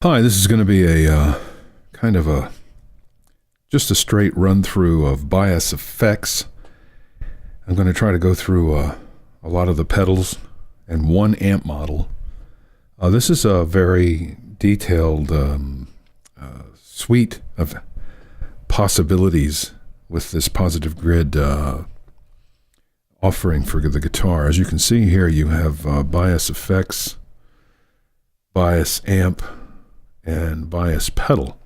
Hi, this is going to be a kind of just a straight run through of bias effects. I'm going to try to go through a lot of the pedals and one amp model. This is a very detailed suite of possibilities with this positive grid offering for the guitar. As you can see here, you have bias effects, bias amp, and bias pedal,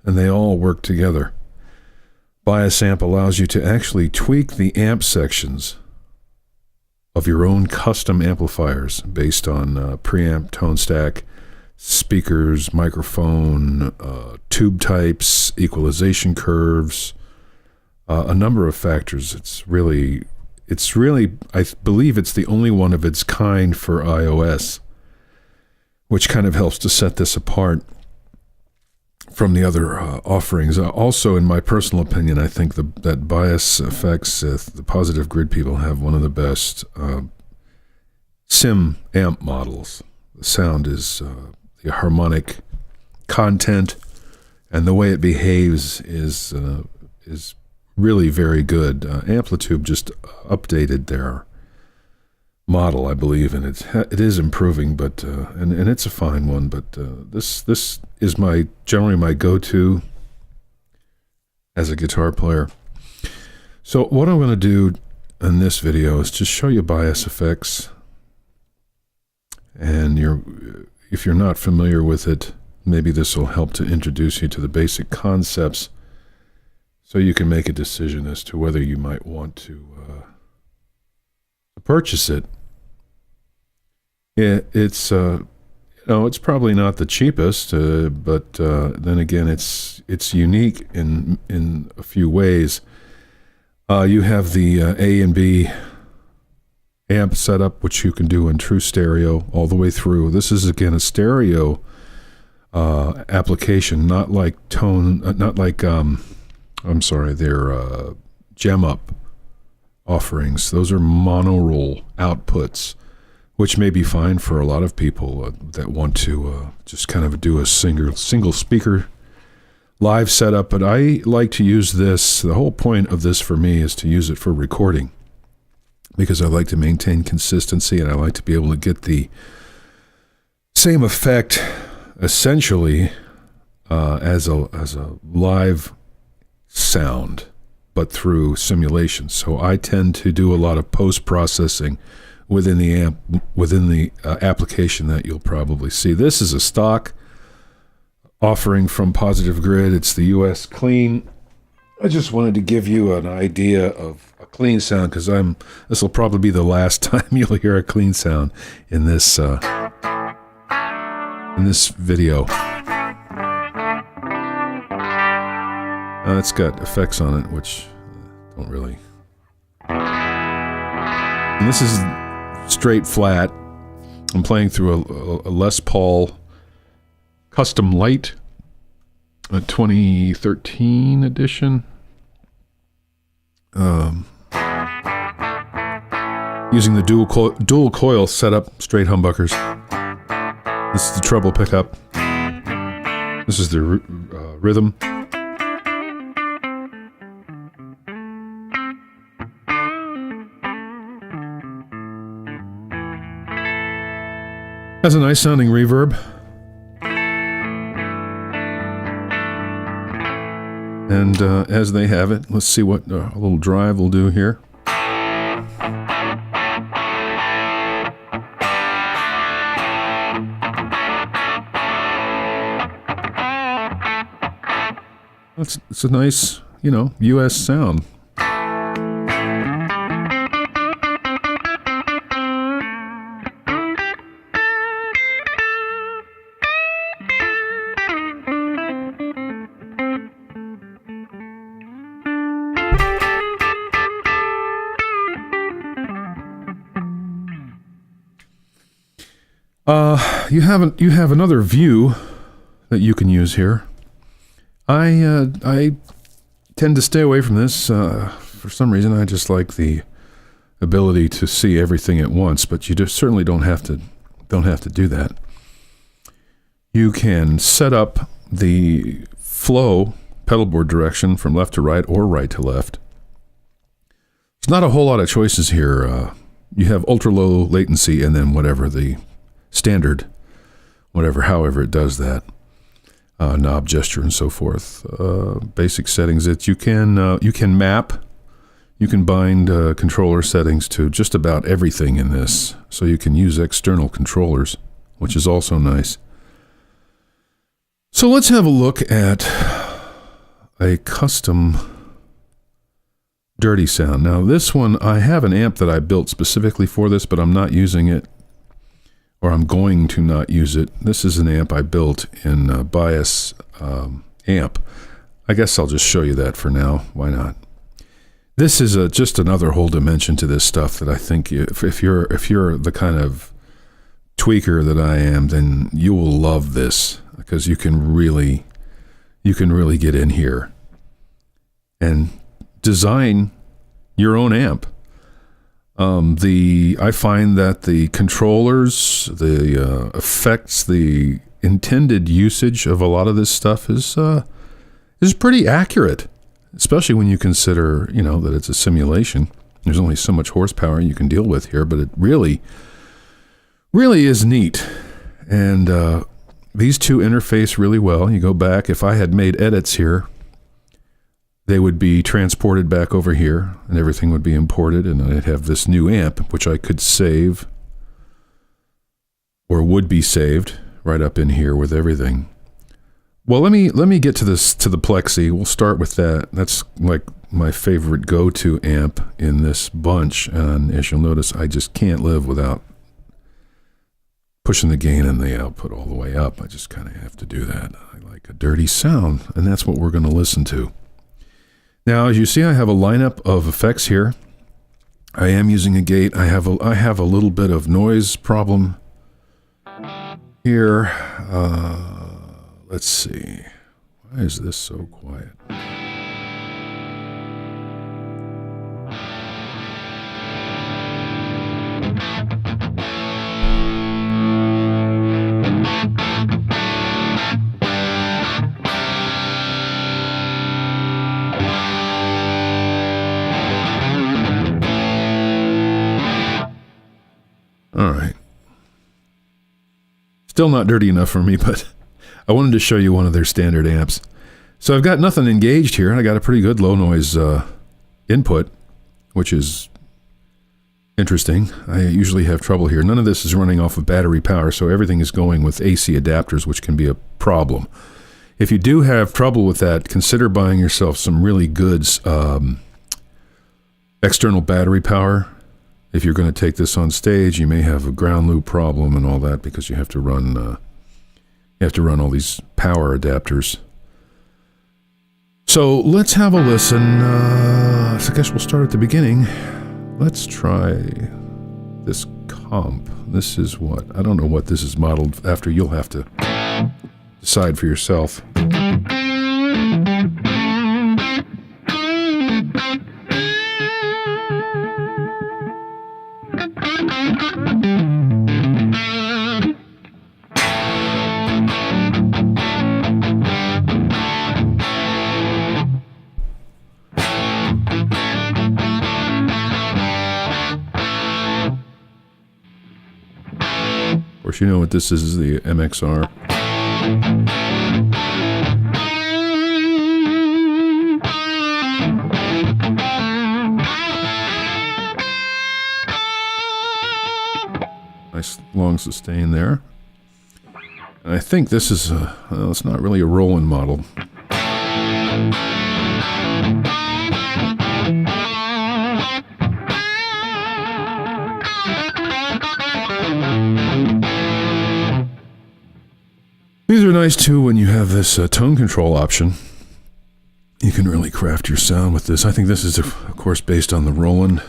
and they all work together. Bias amp allows you to actually tweak the amp sections of your own custom amplifiers based on preamp, tone stack, speakers, microphone, tube types, equalization curves, a number of factors. It's really, I believe it's the only one of its kind for iOS, which kind of helps to set this apart from the other offerings. Also, in my personal opinion, I think that bias effects, the positive grid people have one of the best sim amp models. The sound is the harmonic content, and the way it behaves is really very good. Amplitude just updated their model, I believe, and it is improving, but and it's a fine one. But this is generally my go-to as a guitar player. So what I'm going to do in this video is just show you bias effects, and if you're not familiar with it, maybe this will help to introduce you to the basic concepts, so you can make a decision as to whether you might want to purchase it. It's it's probably not the cheapest, but then again, it's unique in a few ways. You have the A and B amp setup, which you can do in true stereo all the way through. This is again a stereo application, not like they're gem up offerings. Those are mono roll outputs, which may be fine for a lot of people that want to just kind of do a single speaker live setup. But I like to use this. The whole point of this for me is to use it for recording, because I like to maintain consistency, and I like to be able to get the same effect essentially as a live sound, but through simulation. So I tend to do a lot of post-processing within the application that you'll probably see. This is a stock offering from Positive Grid. It's the US clean. I just wanted to give you an idea of a clean sound, because this will probably be the last time you'll hear a clean sound in this video. It's got effects on it, which don't really. And this is straight flat. I'm playing through a Les Paul Custom Light, a 2013 edition. Using the dual coil setup, straight humbuckers. This is the treble pickup. This is the rhythm. Has a nice sounding reverb. And as they have it, let's see what a little drive will do here. It's a nice, US sound. You have another view that you can use here. I tend to stay away from this. For some reason, I just like the ability to see everything at once, but you certainly don't have to do that. You can set up the flow pedal board direction from left to right or right to left. There's not a whole lot of choices here. You have ultra low latency and then whatever the standard, however it does that, knob gesture and so forth. Basic settings that you can map. You can bind controller settings to just about everything in this, so you can use external controllers, which is also nice. So let's have a look at a custom dirty sound. Now this one, I have an amp that I built specifically for this, but I'm not using it, or I'm going to not use it. This is an amp I built in Bias Amp. I guess I'll just show you that for now. Why not? This is just another whole dimension to this stuff that I think if you're the kind of tweaker that I am, then you will love this, because you can really get in here and design your own amp. I find that the controllers, the effects, the intended usage of a lot of this stuff is pretty accurate. Especially when you consider, that it's a simulation. There's only so much horsepower you can deal with here, but it really is neat. And these two interface really well. You go back, if I had made edits here, they would be transported back over here, and everything would be imported, and I'd have this new amp, which I could save, or would be saved, right up in here with everything. Well, let me get to the Plexi. We'll start with that. That's like my favorite go-to amp in this bunch, and as you'll notice, I just can't live without pushing the gain and the output all the way up. I just kind of have to do that. I like a dirty sound, and that's what we're going to listen to. Now, as you see, I have a lineup of effects here. I am using a gate. I have a little bit of noise problem here. Let's see. Why is this so quiet? All right. Still not dirty enough for me, but I wanted to show you one of their standard amps. So I've got nothing engaged here. I got a pretty good low noise input, which is interesting. I usually have trouble here. None of this is running off of battery power, so everything is going with AC adapters, which can be a problem. If you do have trouble with that, consider buying yourself some really good external battery power. If you're going to take this on stage, you may have a ground loop problem and all that, because you have to run all these power adapters. So let's have a listen. So I guess we'll start at the beginning. Let's try this comp. This is what? I don't know what this is modeled after. You'll have to decide for yourself. Of course, you know what this is the MXR. Nice long sustain there. And I think this is it's not really a Roland model. These are nice too when you have this tone control option. You can really craft your sound with this. I think this is, of course, based on the Roland.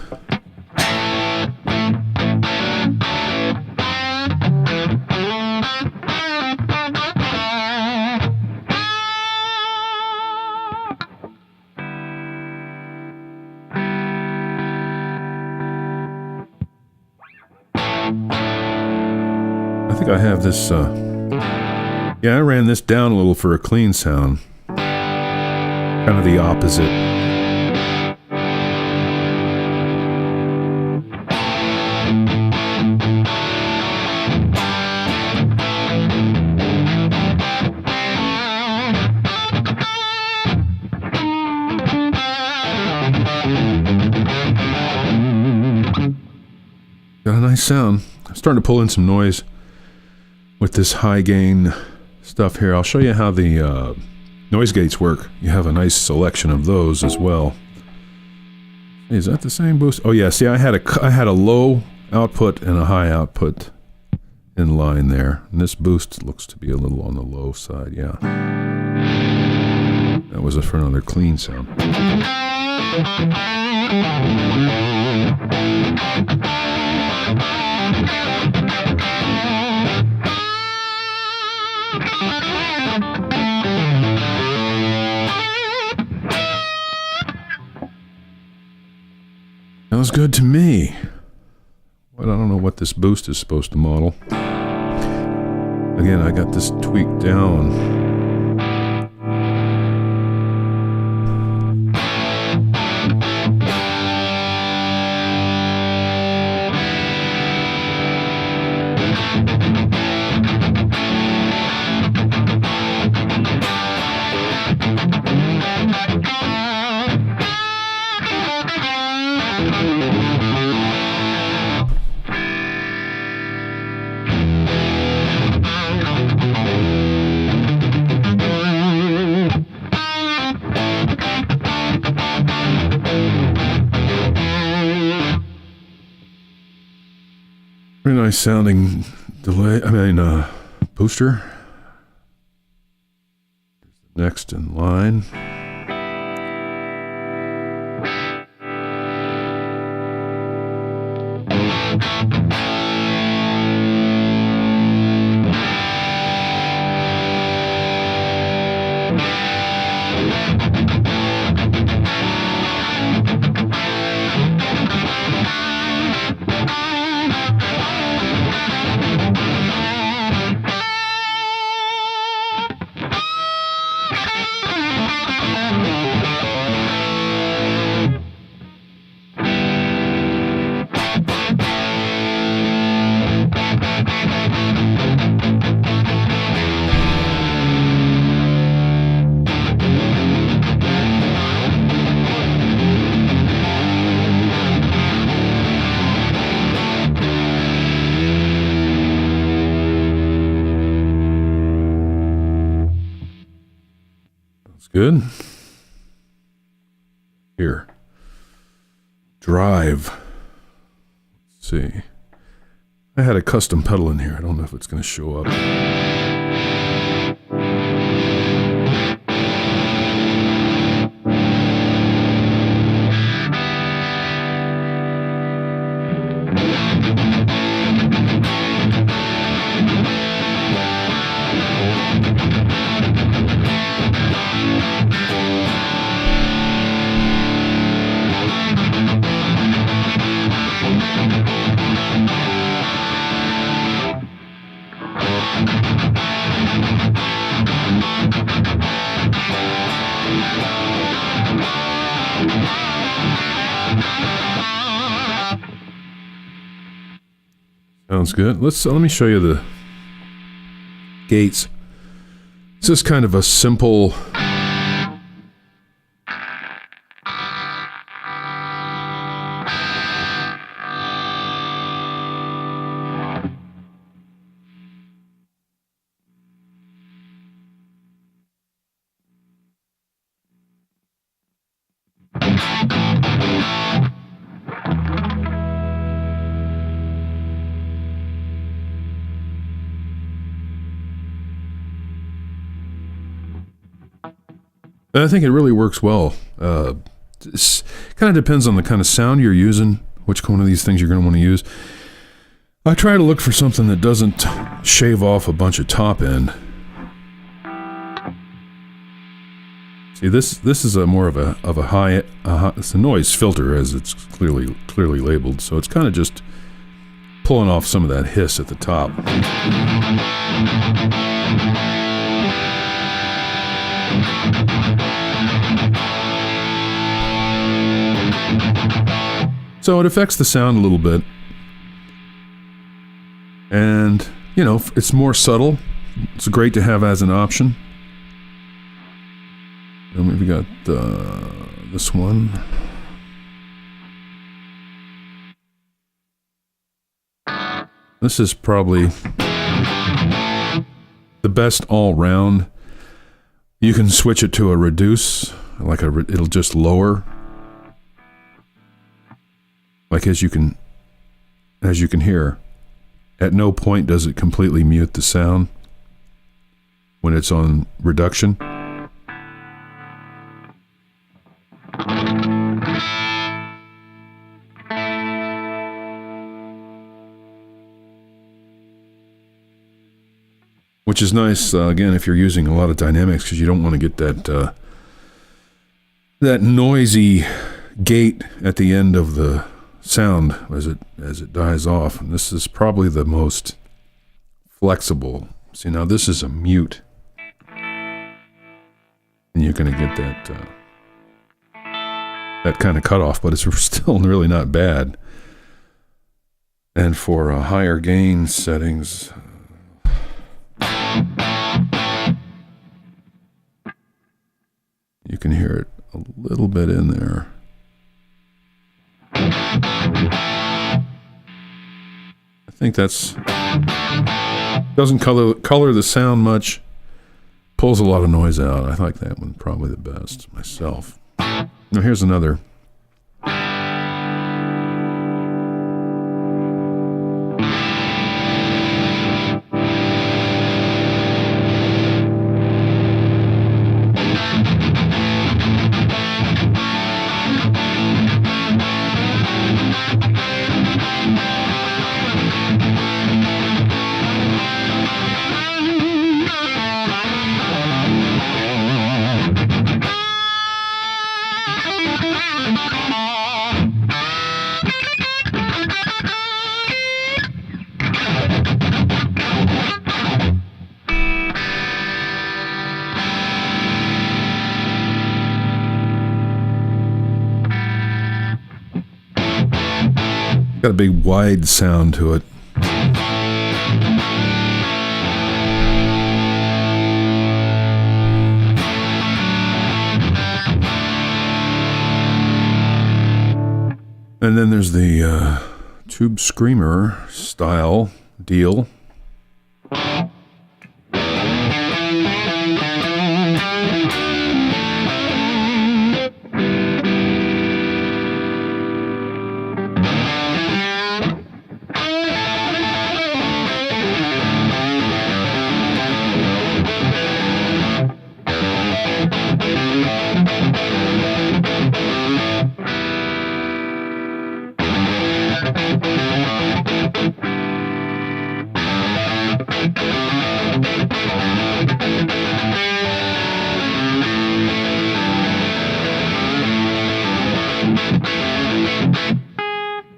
I think I have this Yeah, I ran this down a little for a clean sound. Kind of the opposite. Got a nice sound. I'm starting to pull in some noise with this high gain stuff here. I'll show you how the noise gates work. You have a nice selection of those as well. Is that the same boost? Oh yeah, see I had a low output and a high output in line there. And this boost looks to be a little on the low side, yeah. That was for another clean sound. Sounds good to me. But I don't know what this boost is supposed to model. Again, I got this tweaked down. Very nice sounding delay, booster. Next in line. Good. Here. Drive. Let's see. I had a custom pedal in here. I don't know if it's going to show up. Sounds good. Let me show you the gates. This is kind of a simple I think it really works well. It kind of depends on the kind of sound you're using, which one of these things you're going to want to use. I try to look for something that doesn't shave off a bunch of top end. See, this is a more of a high. It's a noise filter, as it's clearly labeled. So it's kind of just pulling off some of that hiss at the top. So it affects the sound a little bit. And, you know, it's more subtle. It's great to have as an option. And we've got this one. This is probably the best all round. You can switch it to a reduce, it'll just lower. Like as you can hear, at no point does it completely mute the sound when it's on reduction. Which is nice, again, if you're using a lot of dynamics, because you don't want to get that noisy gate at the end of the sound as it dies off. And this is probably the most flexible. See, now this is a mute, and you're going to get that kind of cutoff, but it's still really not bad. And for higher gain settings, you can hear it a little bit in there. I think that's doesn't color the sound much, pulls a lot of noise out. I like that one probably the best myself. Now here's another. Got a big wide sound to it. And then there's the Tube Screamer style deal.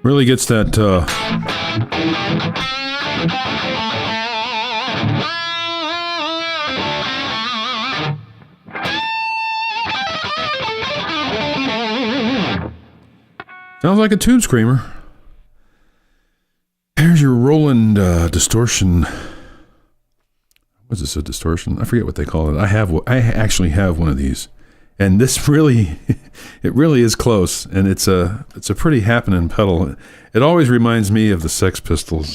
Really gets that sounds like a Tube Screamer. Here's your Roland Distortion. What's this, a Distortion? I forget what they call it. I actually have one of these. And this really, it really is close, and it's a pretty happening pedal. It always reminds me of the Sex Pistols.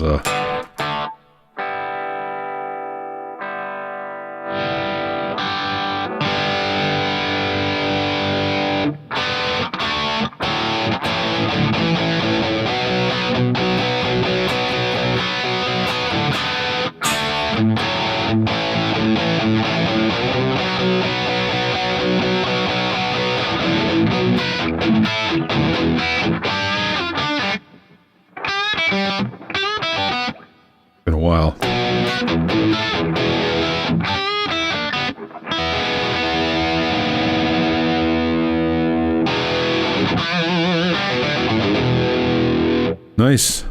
Been a while. Nice.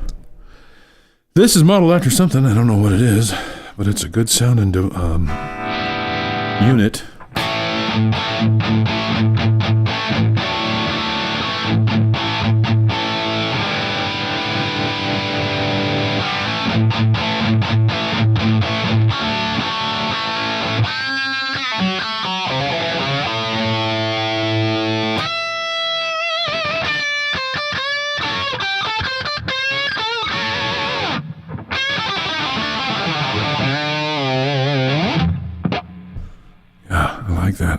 This is modeled after something. I don't know what it is, but it's a good sounding unit.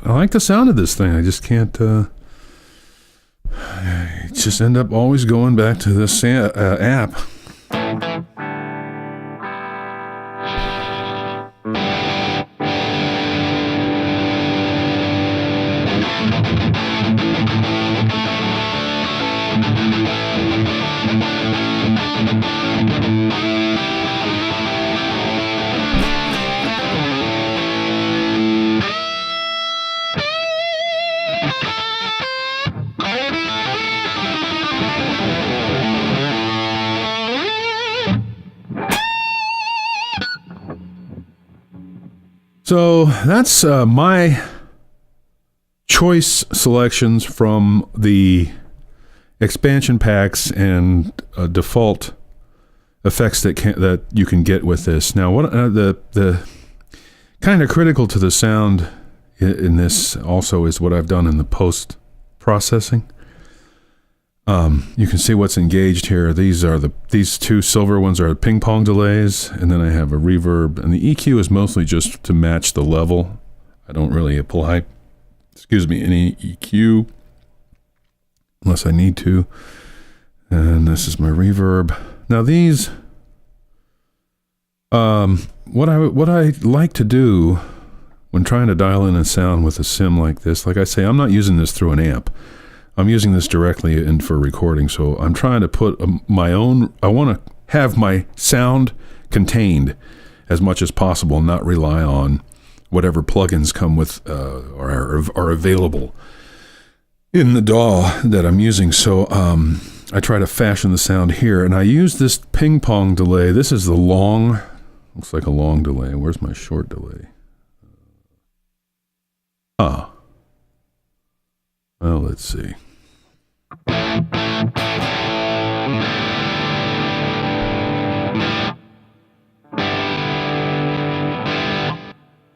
I like the sound of this thing. I just can't. I just end up always going back to this app. So that's my choice selections from the expansion packs and default effects that you can get with this. Now, what the kind of critical to the sound in this also is what I've done in the post processing. You can see what's engaged here. These two silver ones are ping pong delays, and then I have a reverb, and the EQ is mostly just to match the level. I don't really apply, any EQ unless I need to. And this is my reverb. Now these, what I like to do when trying to dial in a sound with a sim like this, like I say, I'm not using this through an amp. I'm using this directly in for recording, so I'm trying to put my own. I want to have my sound contained as much as possible, and not rely on whatever plugins come with or are available in the DAW that I'm using. So I try to fashion the sound here, and I use this ping pong delay. This is the long, looks like a long delay. Where's my short delay? Well, let's see.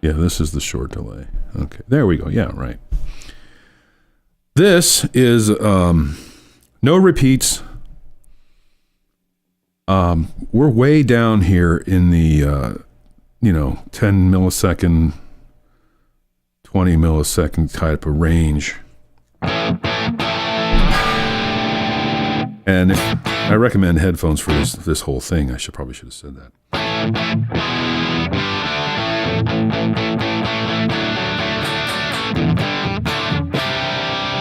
Yeah, this is the short delay. Okay, there we go. Yeah, right. This is no repeats. We're way down here in the 10 millisecond, 20 millisecond type of range. And I recommend headphones for this whole thing. I probably should have said that.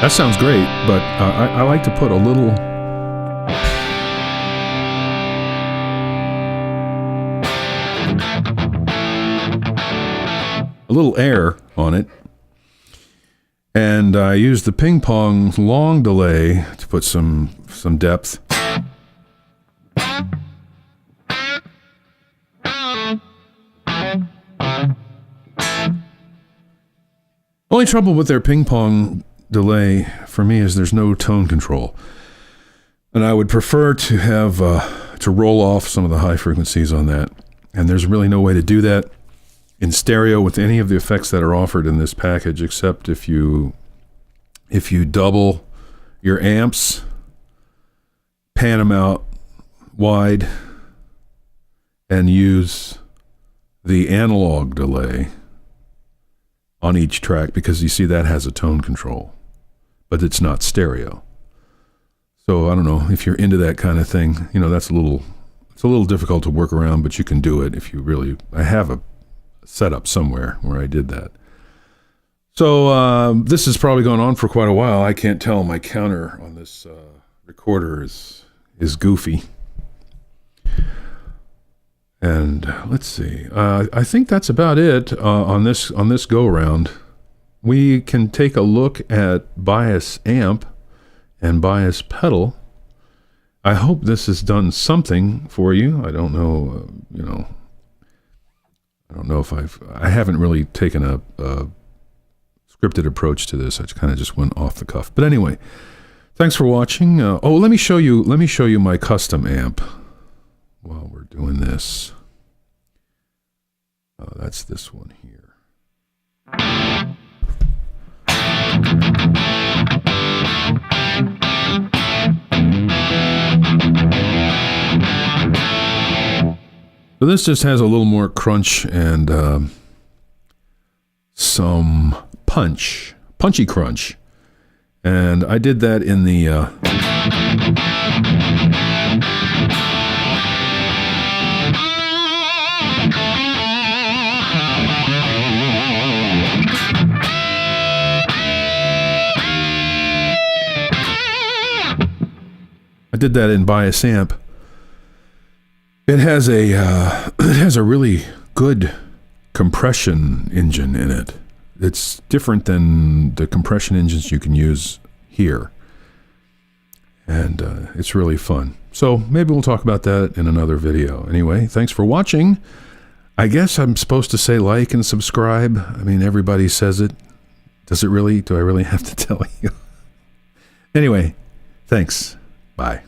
That sounds great, but I like to put a little air on it. And I use the ping pong long delay to put some depth. Only trouble with their ping pong delay for me is there's no tone control. And I would prefer to have to roll off some of the high frequencies on that. And there's really no way to do that in stereo with any of the effects that are offered in this package, except if you double your amps, pan them out wide, and use the analog delay on each track, because you see that has a tone control, but it's not stereo. So I don't know if you're into that kind of thing. It's a little difficult to work around, but you can do it if you really. I have a setup somewhere where I did that. So this has probably gone on for quite a while. I can't tell. My counter on this recorder is goofy. And let's see. I think that's about it on this go around. We can take a look at bias amp and bias pedal. I hope this has done something for you. I don't know. I don't know if I haven't really taken a scripted approach to this. I kind of just went off the cuff. But anyway, thanks for watching. Let me show you my custom amp while we're doing this. That's this one here. So this just has a little more crunch and some punchy crunch. And I did that in the bias amp. It has a really good compression engine in it. It's different than the compression engines you can use here. And it's really fun. So maybe we'll talk about that in another video. Anyway, thanks for watching. I guess I'm supposed to say like and subscribe. I mean, everybody says it. Does it really? Do I really have to tell you? Anyway, thanks. Bye.